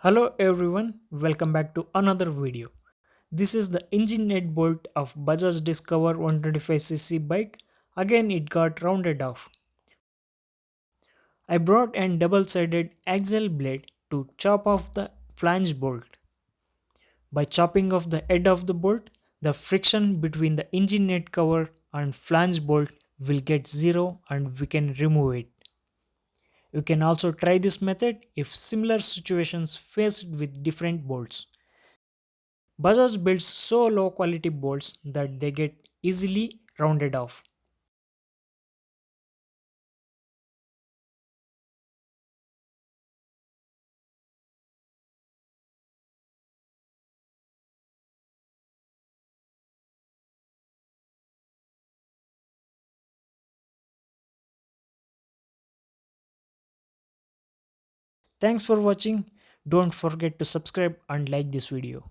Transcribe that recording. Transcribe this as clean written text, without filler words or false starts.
Hello everyone, welcome back to another video. This is the engine net bolt of Bajaj Discover 125cc bike. Again it got rounded off. I brought an double-sided axle blade to chop off the flange bolt. By chopping off the head of the bolt, the friction between the engine net cover and flange bolt will get zero and we can remove it. You can also try this method if similar situations faced with different bolts. Bajaj builds so low quality bolts that they get easily rounded off. Thanks for watching. Don't forget to subscribe and like this video.